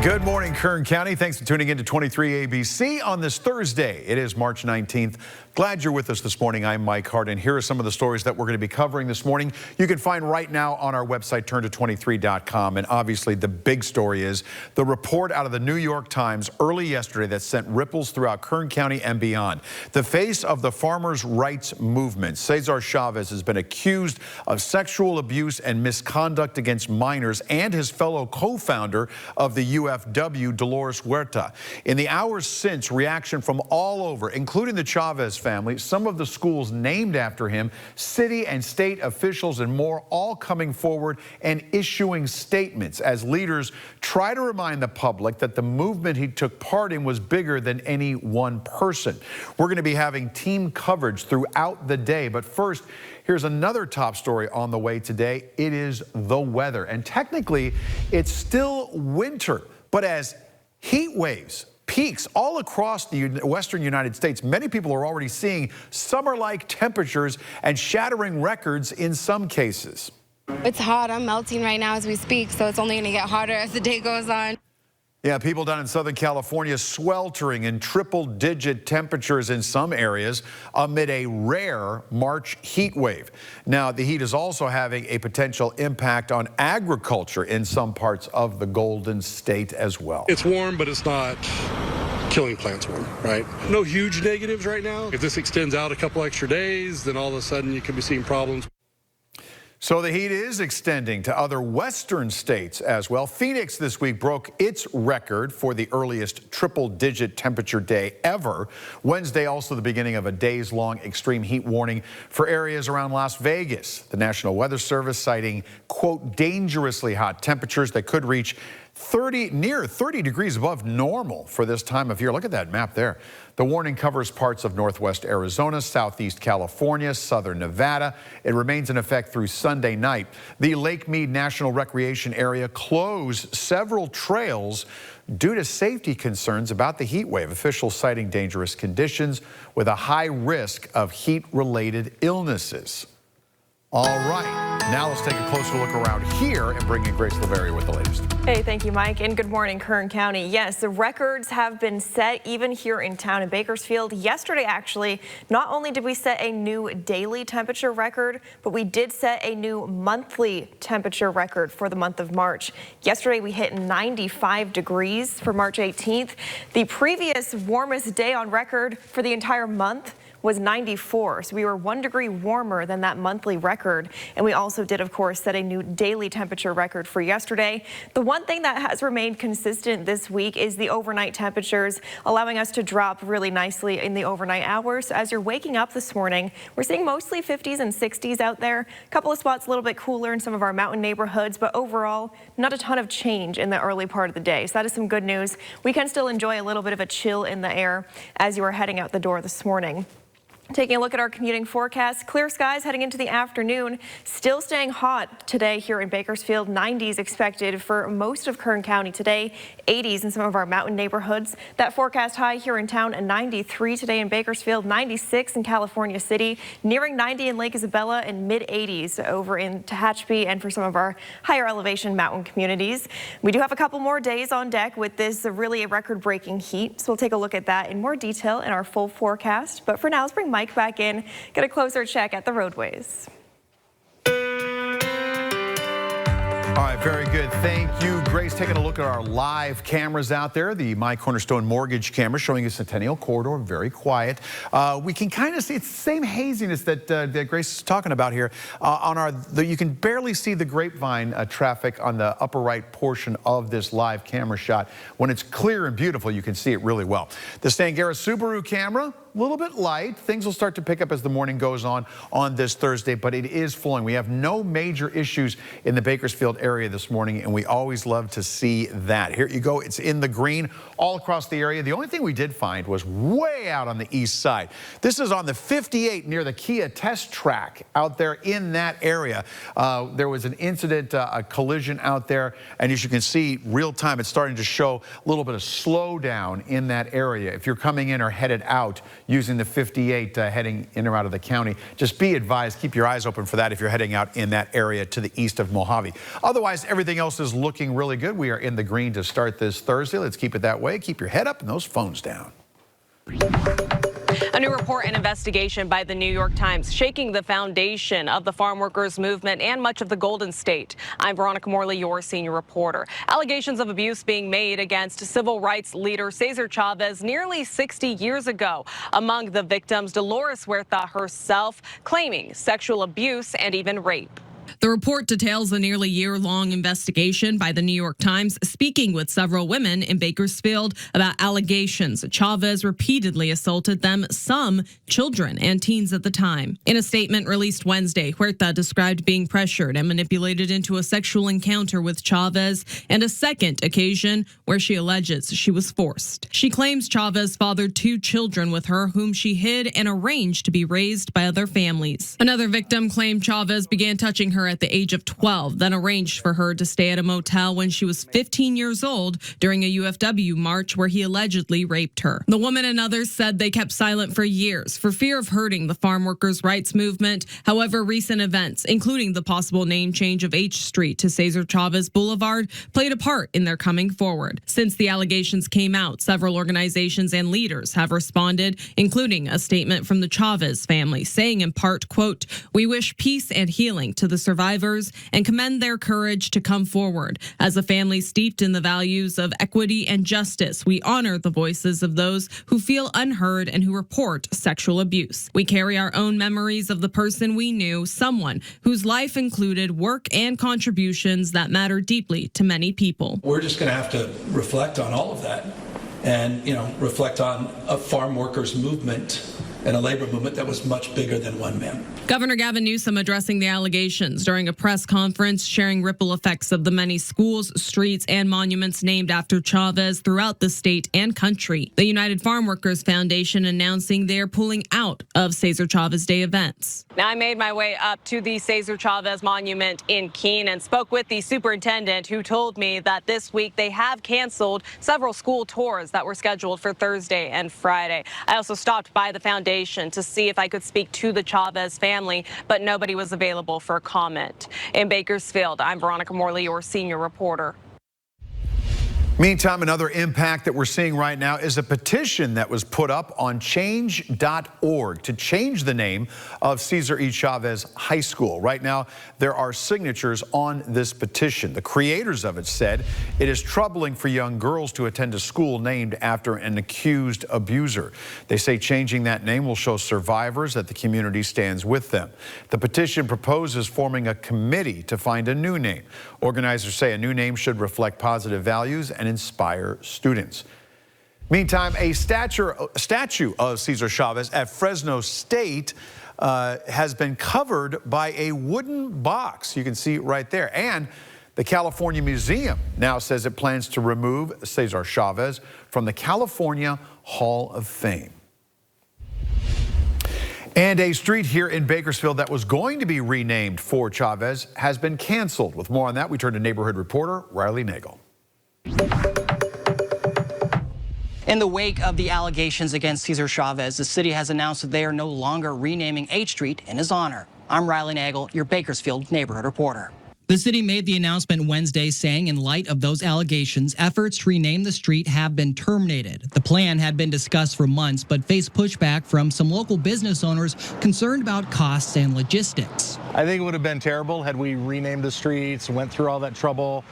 Good morning, Kern County. Thanks for tuning in to 23 ABC on this Thursday. It is March 19th. Glad you're with us this morning. I'm Mike Harden. Here are some of the stories that we're going to be covering this morning. You can find right now on our website, turnto23.com. And obviously, the big story is the report out of the New York Times early yesterday that sent ripples throughout Kern County and beyond. The face of the farmers' rights movement, Cesar Chavez, has been accused of sexual abuse and misconduct against minors and his fellow co-founder of the UFW, Dolores Huerta. In the hours since, reaction from all over, including the Chavez family, some of the schools named after him, city and state officials and more, all coming forward and issuing statements as leaders try to remind the public that the movement he took part in was bigger than any one person. We're going to be having team coverage throughout the day, but first, here's another top story on the way today. It is the weather, and technically it's still winter, but as heat waves peaks all across the western United States, many people are already seeing summer-like temperatures and shattering records in some cases. It's hot. I'm melting right now as we speak, so it's only going to get hotter as the day goes on. Yeah, people down in Southern California sweltering in triple-digit temperatures in some areas amid a rare March heat wave. Now, the heat is also having a potential impact on agriculture in some parts of the Golden State as well. It's warm, but it's not killing plants warm, right? No huge negatives right now. If this extends out a couple extra days, then all of a sudden you could be seeing problems. So the heat is extending to other western states as well. Phoenix this week broke its record for the earliest triple-digit temperature day ever. Wednesday also the beginning of a days-long extreme heat warning for areas around Las Vegas. The National Weather Service citing, quote, dangerously hot temperatures that could reach near 30 degrees above normal for this time of year. Look at that map there. The warning covers parts of northwest Arizona, southeast California, southern Nevada. It remains in effect through Sunday night. The Lake Mead National Recreation Area closed several trails due to safety concerns about the heat wave. Officials citing dangerous conditions with a high risk of heat-related illnesses. All right, now let's take a closer look around here and bring in Grace Laveria with the latest. Hey, thank you, Mike, and good morning, Kern County. Yes, the records have been set even here in town in Bakersfield. Yesterday, actually, not only did we set a new daily temperature record, but we did set a new monthly temperature record for the month of March. Yesterday, we hit 95 degrees for March 18th. The previous warmest day on record for the entire month was 94, so we were 1 degree warmer than that monthly record. And we also did, of course, set a new daily temperature record for yesterday. The one thing that has remained consistent this week is the overnight temperatures, allowing us to drop really nicely in the overnight hours. So as you're waking up this morning, we're seeing mostly 50s and 60s out there. A couple of spots a little bit cooler in some of our mountain neighborhoods, but overall, not a ton of change in the early part of the day. So that is some good news. We can still enjoy a little bit of a chill in the air as you are heading out the door this morning. Taking a look at our commuting forecast, clear skies heading into the afternoon, still staying hot today here in Bakersfield. 90s expected for most of Kern County today, 80s in some of our mountain neighborhoods. That forecast high here in town, a 93 today in Bakersfield, 96 in California City, nearing 90 in Lake Isabella, and mid 80s over in Tehachapi and for some of our higher elevation mountain communities. We do have a couple more days on deck with this really a record-breaking heat, so we'll take a look at that in more detail in our full forecast. But for now, let's bring Mike back in, get a closer check at the roadways. All right, very good. Thank you, Grace. Taking a look at our live cameras out there. The My Cornerstone Mortgage camera showing you Centennial Corridor, very quiet. We can kind of see it's the same haziness that Grace is talking about here. You can barely see the Grapevine traffic on the upper right portion of this live camera shot. When it's clear and beautiful, you can see it really well. The Stangera Subaru camera, a little bit light. Things will start to pick up as the morning goes on this Thursday, but it is flowing. We have no major issues in the Bakersfield area this morning, and we always love to see that. Here you go. It's in the green all across the area. The only thing we did find was way out on the east side. This is on the 58 near the Kia test track out there in that area. There was an incident, a collision out there, and as you can see, real time, it's starting to show a little bit of slowdown in that area. If you're coming in or headed out, using the 58 heading in or out of the county. Just be advised, keep your eyes open for that if you're heading out in that area to the east of Mojave. Otherwise, everything else is looking really good. We are in the green to start this Thursday. Let's keep it that way. Keep your head up and those phones down. A new report and investigation by the New York Times shaking the foundation of the farm workers movement and much of the Golden State. I'm Veronica Morley, your senior reporter. Allegations of abuse being made against civil rights leader Cesar Chavez nearly 60 years ago. Among the victims, Dolores Huerta herself claiming sexual abuse and even rape. The report details a nearly year-long investigation by the New York Times, speaking with several women in Bakersfield about allegations Chavez repeatedly assaulted them, some children and teens at the time. In a statement released Wednesday, Huerta described being pressured and manipulated into a sexual encounter with Chavez and a second occasion where she alleges she was forced. She claims Chavez fathered 2 children with her whom she hid and arranged to be raised by other families. Another victim claimed Chavez began touching her at the age of 12, then arranged for her to stay at a motel when she was 15 years old during a UFW march where he allegedly raped her. The woman and others said they kept silent for years for fear of hurting the farm workers' rights movement. However, recent events, including the possible name change of H Street to Cesar Chavez Boulevard, played a part in their coming forward. Since the allegations came out, several organizations and leaders have responded, including a statement from the Chavez family saying in part, quote, "We wish peace and healing to the survivors and commend their courage to come forward. As a family steeped in the values of equity and justice, we honor the voices of those who feel unheard and who report sexual abuse. We carry our own memories of the person we knew, someone whose life included work and contributions that matter deeply to many people." We're just going to have to reflect on all of that and, reflect on a farm workers movement and a labor movement that was much bigger than one man. Governor Gavin Newsom addressing the allegations during a press conference, sharing ripple effects of the many schools, streets, and monuments named after Chavez throughout the state and country. The United Farm Workers Foundation announcing they're pulling out of Cesar Chavez Day events. Now, I made my way up to the Cesar Chavez Monument in Keene and spoke with the superintendent, who told me that this week they have canceled several school tours that were scheduled for Thursday and Friday. I also stopped by the foundation to see if I could speak to the Chavez family, but nobody was available for comment. In Bakersfield, I'm Veronica Morley, your senior reporter. Meantime, another impact that we're seeing right now is a petition that was put up on change.org to change the name of Cesar E. Chavez High School. Right now, there are signatures on this petition. The creators of it said it is troubling for young girls to attend a school named after an accused abuser. They say changing that name will show survivors that the community stands with them. The petition proposes forming a committee to find a new name. Organizers say a new name should reflect positive values and inspire students. Meantime, a statue of Cesar Chavez at Fresno State has been covered by a wooden box. You can see right there. And the California Museum now says it plans to remove Cesar Chavez from the California Hall of Fame. And a street here in Bakersfield that was going to be renamed for Chavez has been canceled. With more on that, we turn to neighborhood reporter Riley Nagel. In the wake of the allegations against Cesar Chavez, the city has announced that they are no longer renaming H Street in his honor. I'm Riley Nagel, your Bakersfield neighborhood reporter. The city made the announcement Wednesday saying in light of those allegations, efforts to rename the street have been terminated. The plan had been discussed for months, but faced pushback from some local business owners concerned about costs and logistics. I think it would have been terrible had we renamed the streets, went through all that trouble,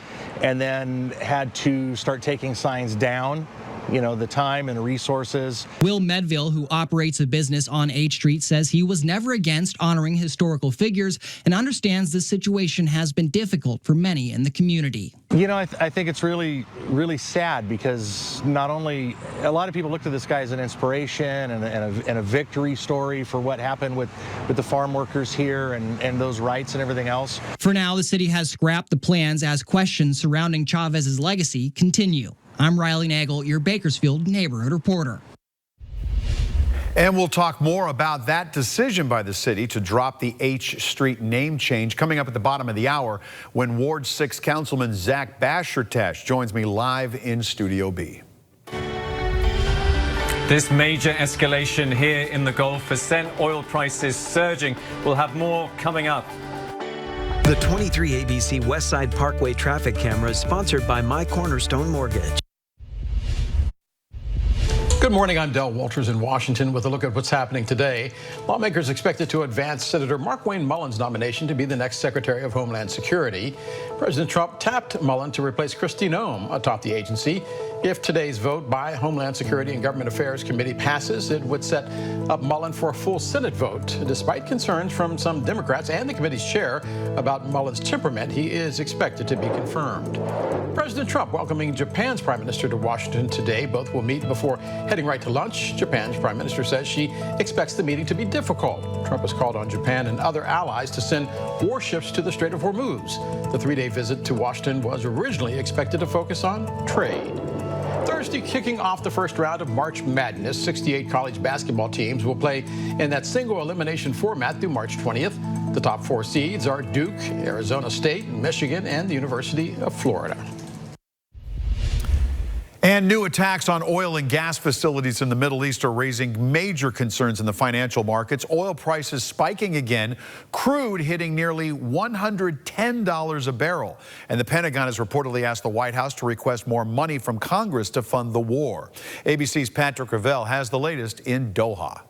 and then had to start taking signs down. The time and resources. Will Medville, who operates a business on H Street, says he was never against honoring historical figures and understands this situation has been difficult for many in the community. I think it's really, really sad because not only a lot of people look to this guy as an inspiration and a victory story for what happened with the farm workers here and those rights and everything else. For now, the city has scrapped the plans as questions surrounding Chavez's legacy continue. I'm Riley Nagel, your Bakersfield neighborhood reporter. And we'll talk more about that decision by the city to drop the H Street name change coming up at the bottom of the hour when Ward 6 Councilman Zach Bashertash joins me live in Studio B. This major escalation here in the Gulf has sent oil prices surging. We'll have more coming up. The 23 ABC Westside Parkway traffic camera is sponsored by My Cornerstone Mortgage. Good morning, I'm Del Walters in Washington with a look at what's happening today. Lawmakers expected to advance Senator Markwayne Mullin's nomination to be the next Secretary of Homeland Security. President Trump tapped Mullin to replace Kristi Noem atop the agency. If today's vote by Homeland Security and Government Affairs Committee passes, it would set up Mullin for a full Senate vote. Despite concerns from some Democrats and the committee's chair about Mullin's temperament, he is expected to be confirmed. President Trump welcoming Japan's Prime Minister to Washington today. Both will meet before heading right to lunch. Japan's Prime Minister says she expects the meeting to be difficult. Trump has called on Japan and other allies to send warships to the Strait of Hormuz. The three-day visit to Washington was originally expected to focus on trade. Thursday, kicking off the first round of March Madness, 68 college basketball teams will play in that single elimination format through March 20th. The top four seeds are Duke, Arizona State, Michigan, and the University of Florida. And new attacks on oil and gas facilities in the Middle East are raising major concerns in the financial markets. Oil prices spiking again, crude hitting nearly $110 a barrel. And the Pentagon has reportedly asked the White House to request more money from Congress to fund the war. ABC's Patrick Ravel has the latest in Doha.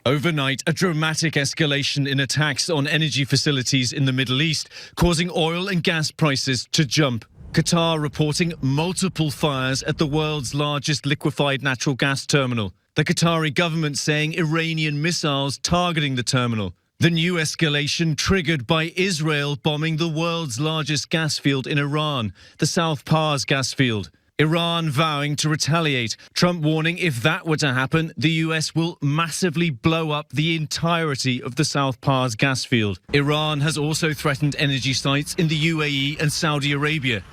Overnight, a dramatic escalation in attacks on energy facilities in the Middle East, causing oil and gas prices to jump. Qatar reporting multiple fires at the world's largest liquefied natural gas terminal. The Qatari government saying Iranian missiles targeting the terminal. The new escalation triggered by Israel bombing the world's largest gas field in Iran, the South Pars gas field. Iran vowing to retaliate. Trump warning if that were to happen, the US will massively blow up the entirety of the South Pars gas field. Iran has also threatened energy sites in the UAE and Saudi Arabia.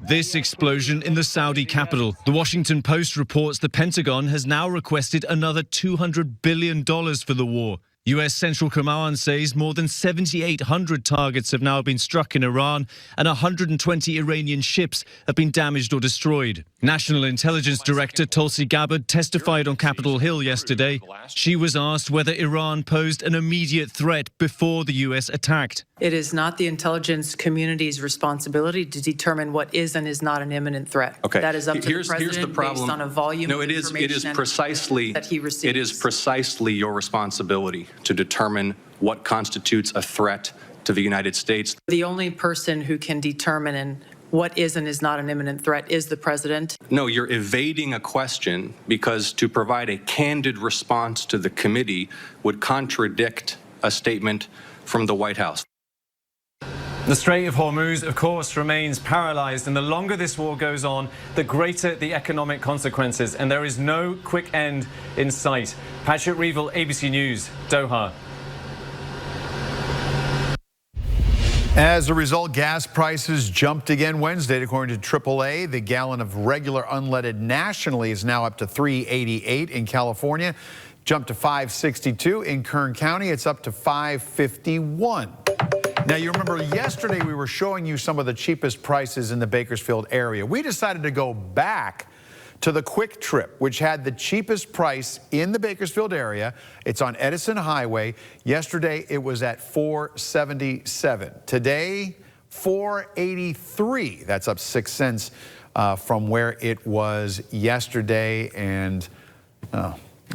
This explosion in the Saudi capital. The Washington Post reports the Pentagon has now requested another $200 billion for the war. U.S. Central Command says more than 7,800 targets have now been struck in Iran and 120 Iranian ships have been damaged or destroyed. National Intelligence Director Tulsi Gabbard testified on Capitol Hill yesterday. She was asked whether Iran posed an immediate threat before the U.S. attacked. It is not the intelligence community's responsibility to determine what is and is not an imminent threat. Okay. That is up to the president here's the problem. Based on a volume no, of information it is precisely that he receives. It is precisely your responsibility to determine what constitutes a threat to the United States. The only person who can determine what is and is not an imminent threat is the president. No, you're evading a question because to provide a candid response to the committee would contradict a statement from the White House. The Strait of Hormuz, of course, remains paralyzed, and the longer this war goes on, the greater the economic consequences, and there is no quick end in sight. Patrick Reevell, ABC News, Doha. As a result, gas prices jumped again Wednesday. According to AAA, the gallon of regular unleaded nationally is now up to $3.88 in California, jumped to $5.62 in Kern County. It's up to $5.51. Now, you remember yesterday we were showing you some of the cheapest prices in the Bakersfield area. We decided to go back to the Quick Trip, which had the cheapest price in the Bakersfield area. It's on Edison Highway. Yesterday, it was at $4.77. Today, $4.83. That's up 6 cents from where it was yesterday. And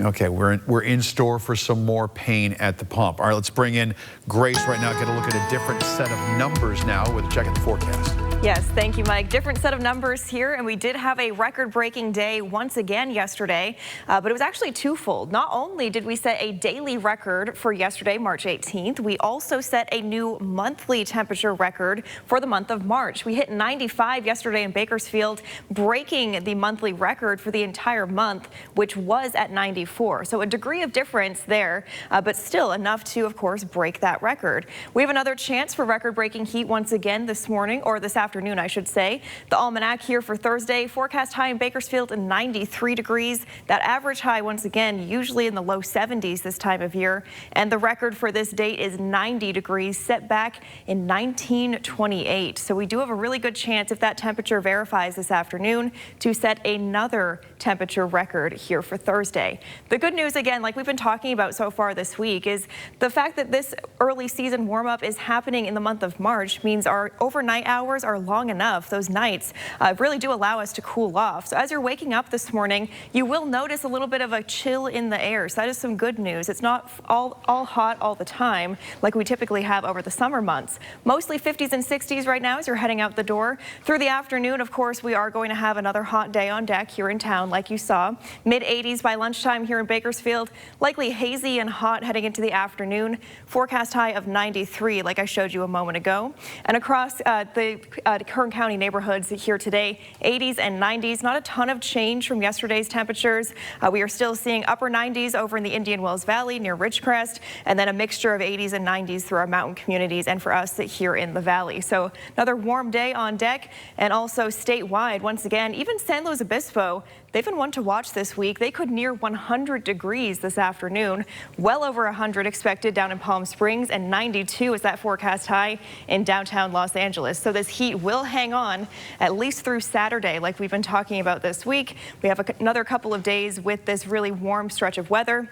okay, we're in store for some more pain at the pump. All right, let's bring in Grace right now. Get a look at a different set of numbers now with a check at the forecast. Yes, thank you, Mike. Different set of numbers here, and we did have a record-breaking day once again yesterday, but it was actually twofold. Not only did we set a daily record for yesterday, March 18th, we also set a new monthly temperature record for the month of March. We hit 95 yesterday in Bakersfield, breaking the monthly record for the entire month, which was at 94. So a degree of difference there, but still enough to, of course, break that record. We have another chance for record-breaking heat once again this morning or this afternoon. afternoon, I should say. The almanac here for Thursday, forecast high in Bakersfield and 93 degrees. That average high, once again, usually in the low 70s this time of year. And the record for this date is 90 degrees, set back in 1928. So we do have a really good chance, if that temperature verifies this afternoon, to set another temperature record here for Thursday. The good news, again, like we've been talking about so far this week, is the fact that this early season warm-up is happening in the month of March means our overnight hours are long enough. Those nights really do allow us to cool off. So as you're waking up this morning, you will notice a little bit of a chill in the air. So that is some good news. It's not all hot all the time like we typically have over the summer months. Mostly 50s and 60s right now as you're heading out the door. Through the afternoon, of course, we are going to have another hot day on deck here in town, like you saw. Mid-80s by lunchtime here in Bakersfield. Likely hazy and hot heading into the afternoon. Forecast high of 93, like I showed you a moment ago. And across the Kern County neighborhoods here today, 80s and 90s. Not a ton of change from yesterday's temperatures. We are still seeing upper 90s over in the Indian Wells Valley near Ridgecrest, and then a mixture of 80s and 90s through our mountain communities and for us here in the valley. So another warm day on deck, and also statewide, once again, even San Luis Obispo, they've been one to watch this week. They could near 100 degrees this afternoon. Well over 100 expected down in Palm Springs, and 92 is that forecast high in downtown Los Angeles. So this heat will hang on at least through Saturday, like we've been talking about this week. We have another couple of days with this really warm stretch of weather.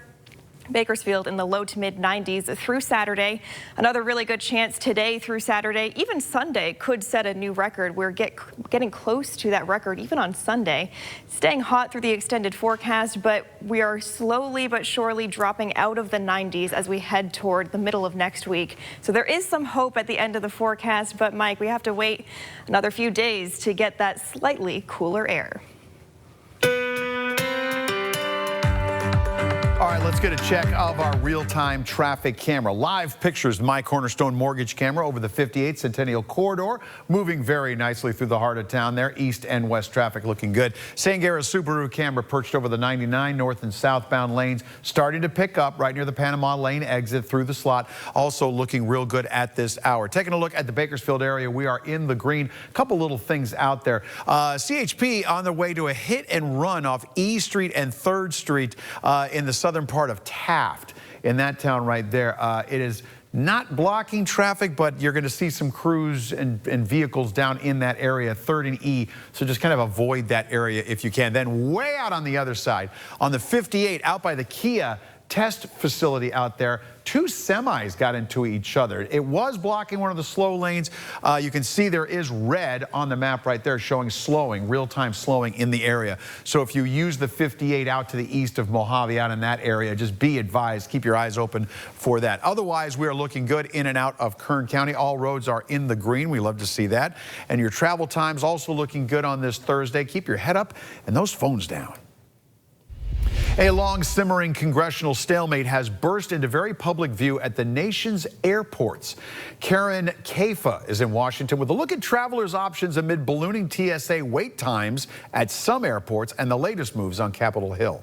Bakersfield in the low to mid 90s through Saturday. Another really good chance today through Saturday. Even Sunday could set a new record. We're getting close to that record even on Sunday. Staying hot through the extended forecast, but we are slowly but surely dropping out of the 90s as we head toward the middle of next week. So there is some hope at the end of the forecast, but Mike, we have to wait another few days to get that slightly cooler air. All right, let's get a check of our real-time traffic camera. Live pictures, my Cornerstone Mortgage camera over the 58 Centennial Corridor, moving very nicely through the heart of town there. East and west traffic looking good. Sangera Subaru camera perched over the 99 north and southbound lanes, starting to pick up right near the Panama Lane exit through the slot. Also looking real good at this hour. Taking a look at the Bakersfield area, we are in the green. A couple little things out there. CHP on their way to a hit and run off E Street and 3rd Street in the southern part of Taft. In that town right there, it is not blocking traffic, but you're going to see some crews and vehicles down in that area, 3rd and E, so just kind of avoid that area if you can. Then way out on the other side, on the 58, out by the Kia test facility out there, 2 semis got into each other. It was blocking one of the slow lanes. You can see there is red on the map right there showing slowing, real-time slowing in the area. So if you use the 58 out to the east of Mojave, out in that area, just be advised, keep your eyes open for that. Otherwise, we are looking good in and out of Kern County. All roads are in the green. We love to see that. And your travel times also looking good on this Thursday. Keep your head up and those phones down. A long simmering congressional stalemate has burst into very public view at the nation's airports. Karen Kafa is in Washington with a look at travelers' options amid ballooning TSA wait times at some airports and the latest moves on Capitol Hill.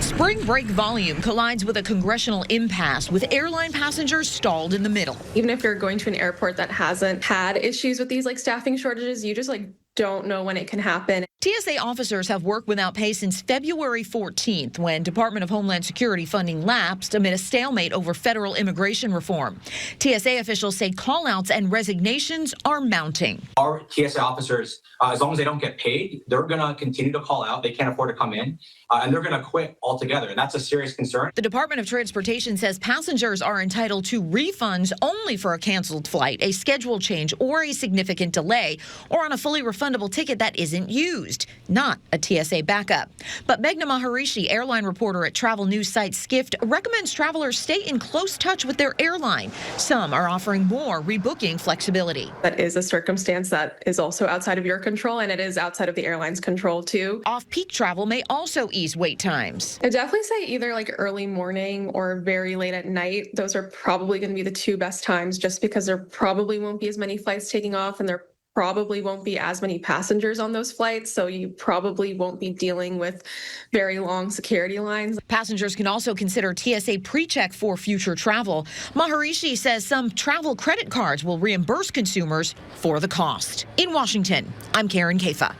Spring break volume collides with a congressional impasse, with airline passengers stalled in the middle. Even if you're going to an airport that hasn't had issues with these staffing shortages, you just don't know when it can happen. TSA officers have worked without pay since February 14th, when Department of Homeland Security funding lapsed amid a stalemate over federal immigration reform. TSA officials say callouts and resignations are mounting. Our TSA officers, as long as they don't get paid, they're going to continue to call out. They can't afford to come in, and they're going to quit altogether. And that's a serious concern. The Department of Transportation says passengers are entitled to refunds only for a canceled flight, a schedule change, or a significant delay, or on a fully refundable ticket that isn't used, not a TSA backup. But Meghna Maharishi, airline reporter at travel news site Skift, recommends travelers stay in close touch with their airline. Some are offering more rebooking flexibility. That is a circumstance that is also outside of your control, and it is outside of the airline's control too. Off-peak travel may also ease wait times. I definitely say either early morning or very late at night. Those are probably going to be the 2 best times, just because there probably won't be as many flights taking off, and there probably won't be as many passengers on those flights, so you probably won't be dealing with very long security lines. Passengers can also consider TSA pre-check for future travel. Maharishi says some travel credit cards will reimburse consumers for the cost. In Washington, I'm Karen Kafa.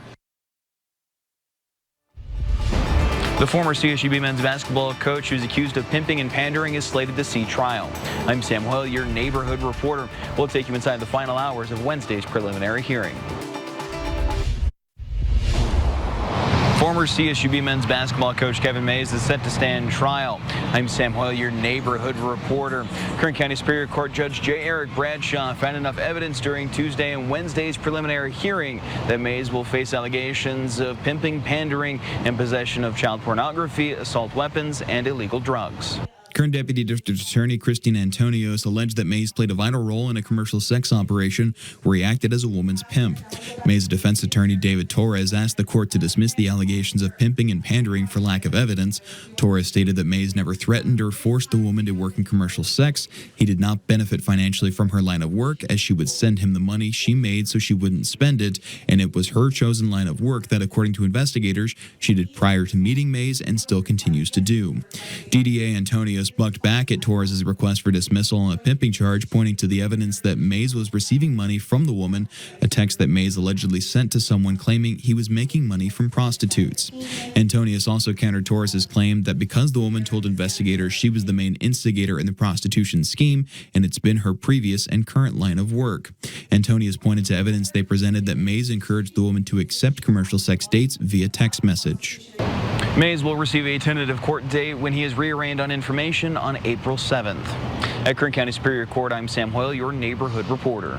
The former CSUB men's basketball coach who's accused of pimping and pandering is slated to see trial. I'm Sam Hoyle, your neighborhood reporter. We'll take you inside the final hours of Wednesday's preliminary hearing. Former CSUB men's basketball coach Kevin Mays is set to stand trial. I'm Sam Hoyle, your neighborhood reporter. Kern County Superior Court Judge J. Eric Bradshaw found enough evidence during Tuesday and Wednesday's preliminary hearing that Mays will face allegations of pimping, pandering, and possession of child pornography, assault weapons, and illegal drugs. Kern Deputy District Attorney Christine Antonios alleged that Mays played a vital role in a commercial sex operation where he acted as a woman's pimp. Mays' defense attorney David Torres asked the court to dismiss the allegations of pimping and pandering for lack of evidence. Torres stated that Mays never threatened or forced the woman to work in commercial sex. He did not benefit financially from her line of work, as she would send him the money she made so she wouldn't spend it, and it was her chosen line of work that, according to investigators, she did prior to meeting Mays and still continues to do. DDA Antonios bucked back at Torres' request for dismissal on a pimping charge, pointing to the evidence that Mays was receiving money from the woman, a text that Mays allegedly sent to someone claiming he was making money from prostitutes. Antonius also countered Torres' claim that because the woman told investigators she was the main instigator in the prostitution scheme, and it's been her previous and current line of work. Antonius pointed to evidence they presented that Mays encouraged the woman to accept commercial sex dates via text message. Mays will receive a tentative court date when he is rearraigned on information on April 7th. At Kern County Superior Court, I'm Sam Hoyle, your neighborhood reporter.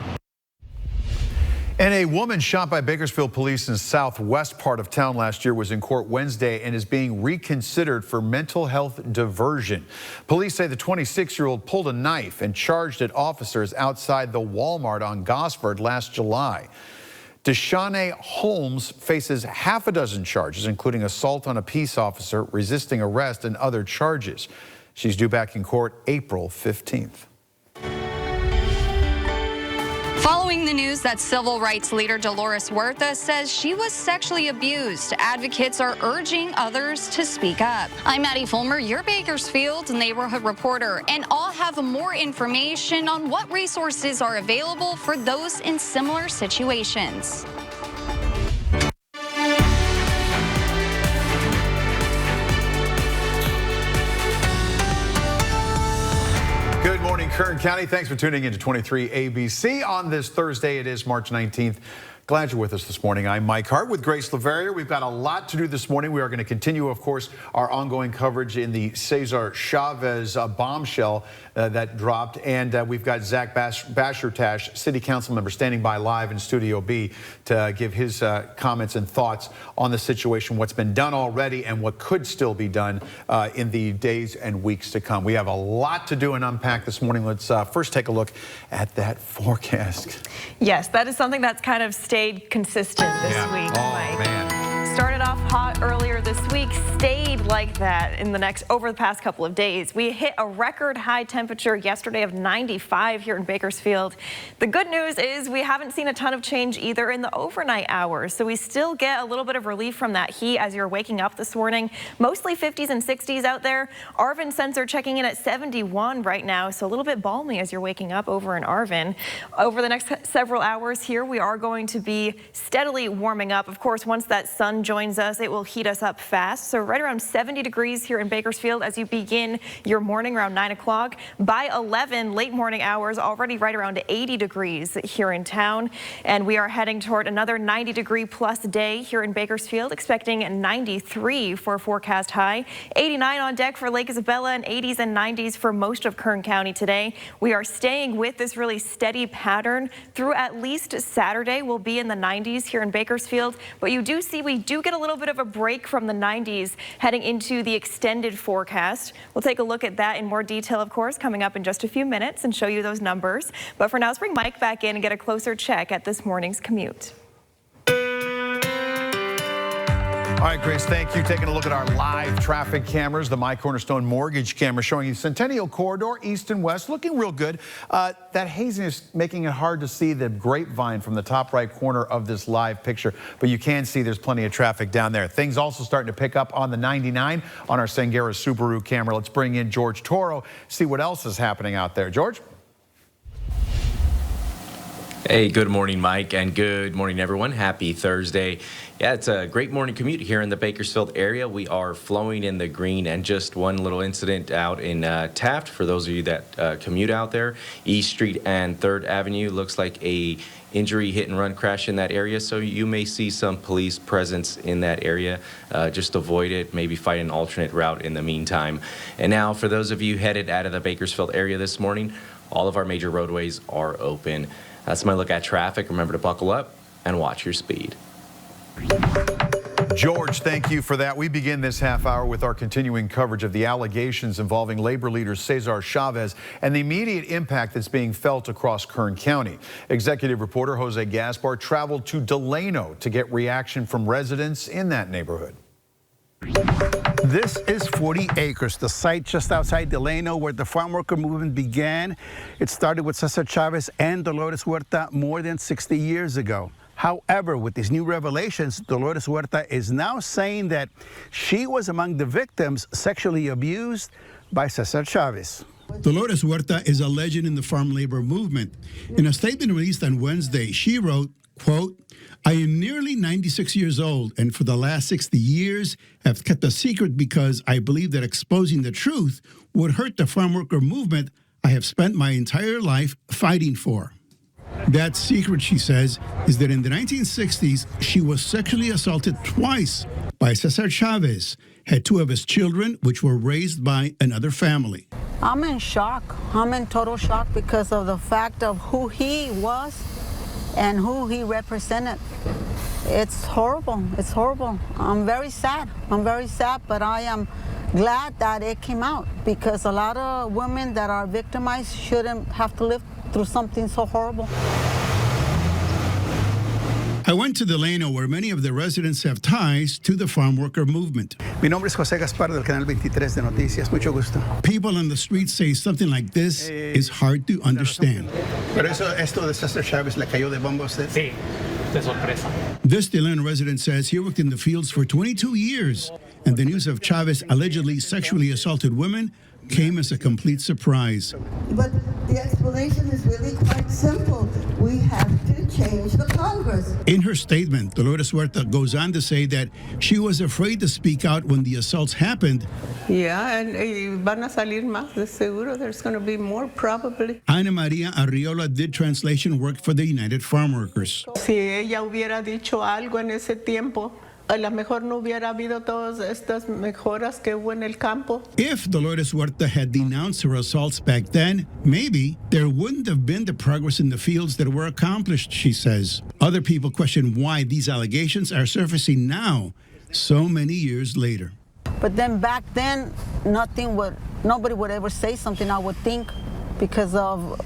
And a woman shot by Bakersfield police in the southwest part of town last year was in court Wednesday and is being reconsidered for mental health diversion. Police say the 26-year-old pulled a knife and charged at officers outside the Walmart on Gosford last July. Deshawnay Holmes faces half a dozen charges, including assault on a peace officer, resisting arrest, and other charges. She's due back in court April 15th. Following the news that civil rights leader Dolores Huerta says she was sexually abused, advocates are urging others to speak up. I'm Maddie Fulmer, your Bakersfield neighborhood reporter, and I'll have more information on what resources are available for those in similar situations. Good morning, Kern County. Thanks for tuning in to 23 ABC on this Thursday. It is March 19th. Glad you're with us this morning. I'm Mike Hart with Grace LaVerrier. We've got a lot to do this morning. We are going to continue, of course, our ongoing coverage in the Cesar Chavez bombshell that dropped. And we've got Zach Bashertash, City Council member, standing by live in Studio B to give his comments and thoughts on the situation, what's been done already and what could still be done in the days and weeks to come. We have a lot to do and unpack this morning. Let's first take a look at that forecast. Yes, that is something that's kind of stayed consistent this week. Oh, man. Started off hot earlier this week, stayed like that over the past couple of days. We hit a record high temperature yesterday of 95 here in Bakersfield. The good news is we haven't seen a ton of change either in the overnight hours, so we still get a little bit of relief from that heat as you're waking up this morning. Mostly 50s and 60s out there. Arvin sensor checking in at 71 right now, so a little bit balmy as you're waking up over in Arvin. Over the next several hours here, we are going to be steadily warming up. Of course, once that sun joins us, it will heat us up fast. So right around 70 degrees here in Bakersfield as you begin your morning around 9 o'clock. By 11, late morning hours, already right around 80 degrees here in town. And we are heading toward another 90-degree plus day here in Bakersfield, expecting 93 for a forecast high. 89 on deck for Lake Isabella and 80s and 90s for most of Kern County today. We are staying with this really steady pattern through at least Saturday. We'll be in the 90s here in Bakersfield, but you do see we do get a little bit of a break from the 90s heading into the extended forecast. We'll take a look at that in more detail, of course, coming up in just a few minutes and show you those numbers. But for now, let's bring Mike back in and get a closer check at this morning's commute. All right, Grace, thank you. Taking a look at our live traffic cameras, the My Cornerstone Mortgage camera showing you Centennial Corridor, east and west, looking real good. That haziness making it hard to see the grapevine from the top right corner of this live picture, but you can see there's plenty of traffic down there. Things also starting to pick up on the 99 on our Sangera Subaru camera. Let's bring in George Toro, see what else is happening out there. George? Hey, good morning, Mike, and good morning, everyone. Happy Thursday. Yeah, it's a great morning commute here in the Bakersfield area. We are flowing in the green, and just one little incident out in Taft for those of you that commute out there. East Street and 3rd Avenue looks like a injury hit and run crash in that area, so you may see some police presence in that area. Just avoid it, maybe find an alternate route in the meantime. And now for those of you headed out of the Bakersfield area this morning, all of our major roadways are open. That's my look at traffic. Remember to buckle up and watch your speed. George, thank you for that. We begin this half hour with our continuing coverage of the allegations involving labor leader Cesar Chavez and the immediate impact that's being felt across Kern County. Executive reporter Jose Gaspar traveled to Delano to get reaction from residents in that neighborhood. This is 40 acres, the site just outside Delano where the farm worker movement began. It started with Cesar Chavez and Dolores Huerta more than 60 years ago. However, with these new revelations, Dolores Huerta is now saying that she was among the victims sexually abused by Cesar Chavez. Dolores Huerta is a legend in the farm labor movement. In a statement released on Wednesday, she wrote, quote, "I am nearly 96 years old, and for the last 60 years have kept a secret because I believe that exposing the truth would hurt the farm worker movement I have spent my entire life fighting for." That secret, she says, is that in the 1960s, she was sexually assaulted twice by Cesar Chavez, had 2 of his children, which were raised by another family. I'm in shock. I'm in total shock because of the fact of who he was and who he represented. It's horrible. It's horrible. I'm very sad. I'm very sad, but I am glad that it came out because a lot of women that are victimized shouldn't have to live through something so horrible. I went to Delano, where many of the residents have ties to the farm worker movement. Mi nombre es José Gaspar del Canal 23 de Noticias. Mucho gusto. People on the street say something like this is hard to understand. Pero esto de Cesar Chavez le cayó de bomba a usted? Sí, de sorpresa. This Delano resident says he worked in the fields for 22 years, and the news of Chavez allegedly sexually assaulted women came as a complete surprise. But the explanation is really quite simple. We have to change the Congress. In her statement, Dolores Huerta goes on to say that she was afraid to speak out when the assaults happened. Yeah, and van a salir más, de seguro. There's going to be more probably. Ana Maria Arriola did translation work for the United Farm Workers. Si ella hubiera dicho algo en ese tiempo, a lo mejor no hubiera habido todas estas mejoras que hubo en el campo. If Dolores Huerta had denounced her assaults back then, maybe there wouldn't have been the progress in the fields that were accomplished, she says. Other people question why these allegations are surfacing now, so many years later. But then back then, nobody would ever say something, I would think, because of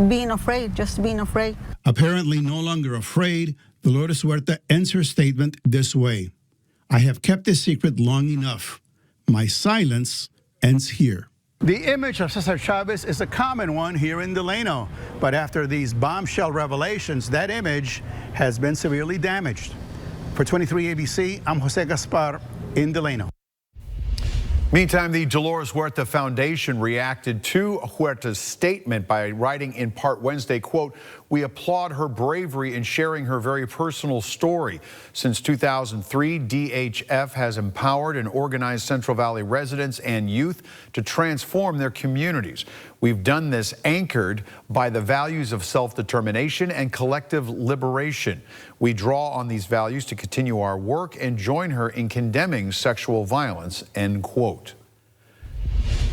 being afraid, just being afraid. Apparently no longer afraid, Dolores Huerta ends her statement this way: "I have kept this secret long enough. My silence ends here." The image of Cesar Chavez is a common one here in Delano, but after these bombshell revelations, that image has been severely damaged. For 23 ABC, I'm Jose Gaspar in Delano. Meantime, the Dolores Huerta Foundation reacted to Huerta's statement by writing in part Wednesday, quote, "We applaud her bravery in sharing her very personal story. Since 2003, DHF has empowered and organized Central Valley residents and youth to transform their communities. We've done this anchored by the values of self-determination and collective liberation. We draw on these values to continue our work and join her in condemning sexual violence," end quote.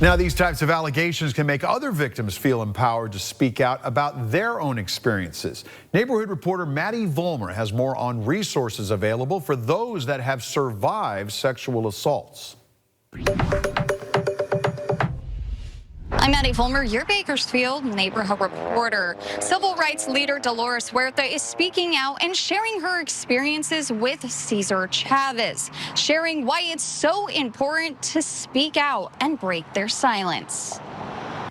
Now, these types of allegations can make other victims feel empowered to speak out about their own experiences. Neighborhood reporter Maddie Vollmer has more on resources available for those that have survived sexual assaults. I'm Maddie Fulmer, your Bakersfield neighborhood reporter. Civil rights leader Dolores Huerta is speaking out and sharing her experiences with Cesar Chavez, sharing why it's so important to speak out and break their silence.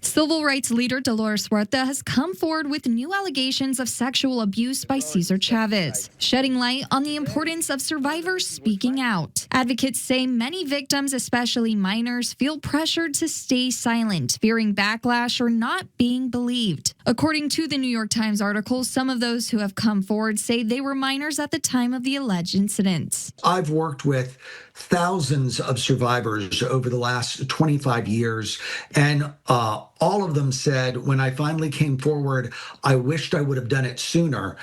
Civil rights leader Dolores Huerta has come forward with new allegations of sexual abuse by Cesar Chavez, shedding light on the importance of survivors speaking out. Advocates say many victims, especially minors, feel pressured to stay silent, fearing backlash or not being believed. According to the New York Times article, some of those who have come forward say they were minors at the time of the alleged incidents. I've worked with thousands of survivors over the last 25 years, and all of them said, when I finally came forward, I wished I would have done it sooner,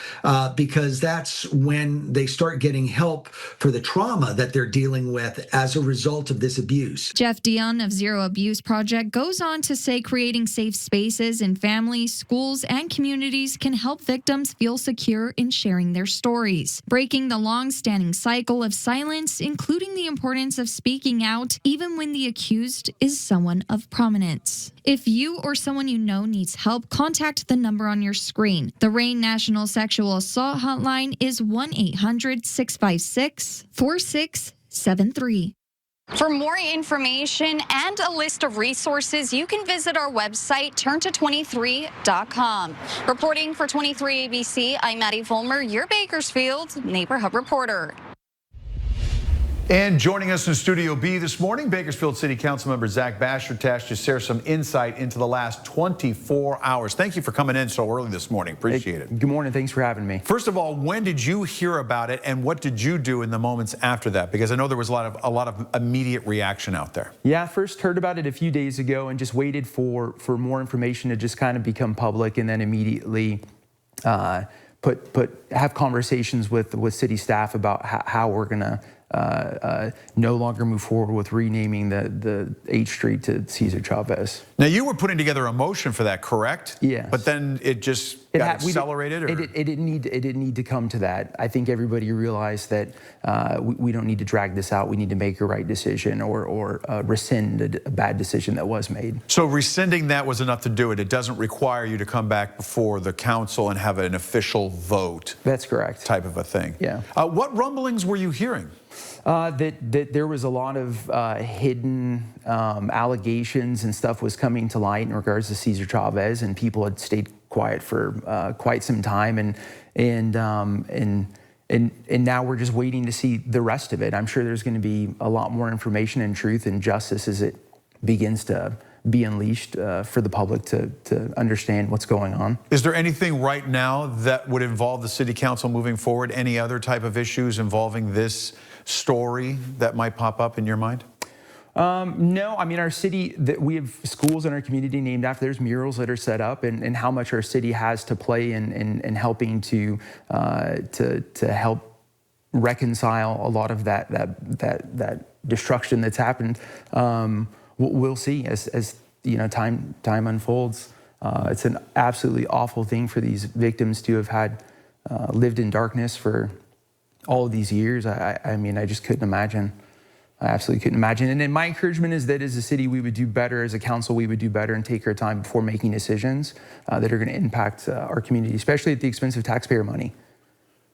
because that's when they start getting help for the trauma that they're dealing with as a result of this abuse. Jeff Dion of Zero Abuse Project goes on to say creating safe spaces in families, schools, and communities can help victims feel secure in sharing their stories, breaking the long-standing cycle of silence, including the importance of speaking out even when the accused is someone of prominence. If you or someone you know needs help, contact the number on your screen. The RAIN National Sexual Assault Hotline is 1-800-656-4673. For more information and a list of resources, you can visit our website, turnto23.com. Reporting for 23 ABC, I'm Maddie Fulmer, your Bakersfield neighborhood reporter. And joining us in Studio B this morning, Bakersfield City Council member Zach Bastertash to share some insight into the last 24 hours. Thank you for coming in so early this morning. Appreciate it. Good morning. Thanks for having me. First of all, when did you hear about it, and what did you do in the moments after that? Because I know there was a lot of immediate reaction out there. Yeah, I first heard about it a few days ago and just waited for more information to just kind of become public, and then immediately have conversations with city staff about how we're gonna no longer move forward with renaming the 8th Street to Cesar Chavez. Now, you were putting together a motion for that, correct? Yes. But then it just got accelerated? It didn't need to come to that. I think everybody realized that we don't need to drag this out. We need to make a right decision or rescind a bad decision that was made. So rescinding that was enough to do it. It doesn't require you to come back before the council and have an official vote. That's correct. Type of a thing. Yeah. What rumblings were you hearing? That there was a lot of hidden allegations and stuff was coming to light in regards to Cesar Chavez, and people had stayed quiet for quite some time, and now we're just waiting to see the rest of it. I'm sure there's going to be a lot more information and truth and justice as it begins to be unleashed for the public to understand what's going on. Is there anything right now that would involve the city council moving forward? Any other type of issues involving this story that might pop up in your mind? No, I mean, our city, we have schools in our community named after, there's murals that are set up, and how much our city has to play in helping to help reconcile a lot of that destruction that's happened. We'll see as you know, time unfolds. It's an absolutely awful thing for these victims to have had lived in darkness for all of these years. I mean, I just couldn't imagine. I absolutely couldn't imagine. And then my encouragement is that as a city, we would do better, as a council, we would do better and take our time before making decisions that are going to impact our community, especially at the expense of taxpayer money.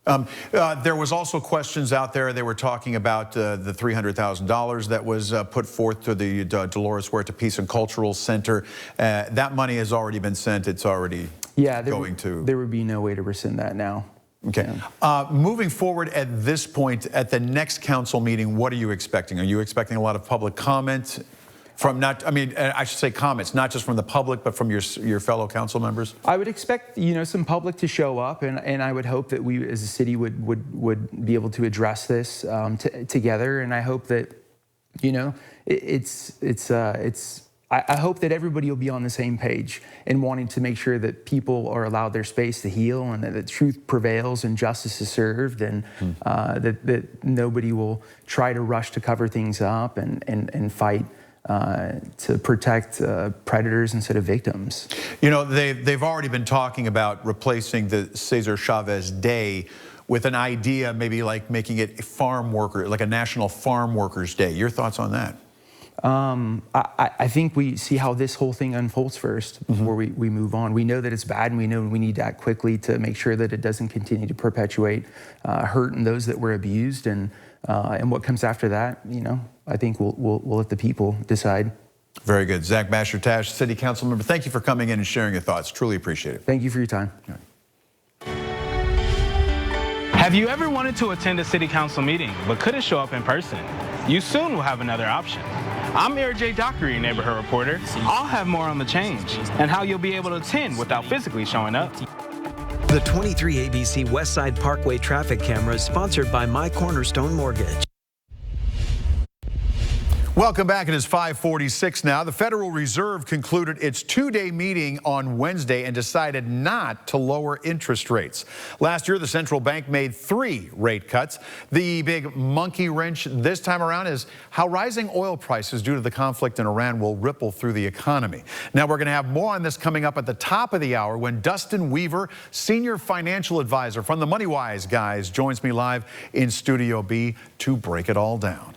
There was also questions out there. They were talking about the $300,000 that was put forth to the Dolores Huerta Peace and Cultural Center. That money has already been sent. It's already going to. There would be no way to rescind that now. Okay. Yeah. Moving forward at this point, at the next council meeting, what are you expecting? Are you expecting a lot of public comment? From I should say comments, not just from the public, but from your fellow council members? I would expect, some public to show up, and I would hope that we as a city would be able to address this together. And I hope that, I hope that everybody will be on the same page and wanting to make sure that people are allowed their space to heal, and that the truth prevails and justice is served, and that nobody will try to rush to cover things up and fight to protect predators instead of victims. They've already been talking about replacing the Cesar Chavez Day with an idea, maybe like making it a farm worker, like a National Farm Workers Day. Your thoughts on that? I think we see how this whole thing unfolds first before we move on. We know that it's bad, and we know we need to act quickly to make sure that it doesn't continue to perpetuate hurt in those that were abused. And what comes after that, I think we'll let the people decide. Very good. Zach Basher-Tash, City Council member, thank you for coming in and sharing your thoughts. Truly appreciate it. Thank you for your time. Have you ever wanted to attend a city council meeting but couldn't show up in person? You soon will have another option. I'm Eric J. Dockery, neighborhood reporter. I'll have more on the change and how you'll be able to attend without physically showing up. The 23 ABC Westside Parkway traffic camera is sponsored by My Cornerstone Mortgage. Welcome back. It is 5:46 now. The Federal Reserve concluded its two-day meeting on Wednesday and decided not to lower interest rates. Last year, the central bank made 3 rate cuts. The big monkey wrench this time around is how rising oil prices due to the conflict in Iran will ripple through the economy. Now, we're going to have more on this coming up at the top of the hour when Dustin Weaver, senior financial advisor from the MoneyWise guys, joins me live in Studio B to break it all down.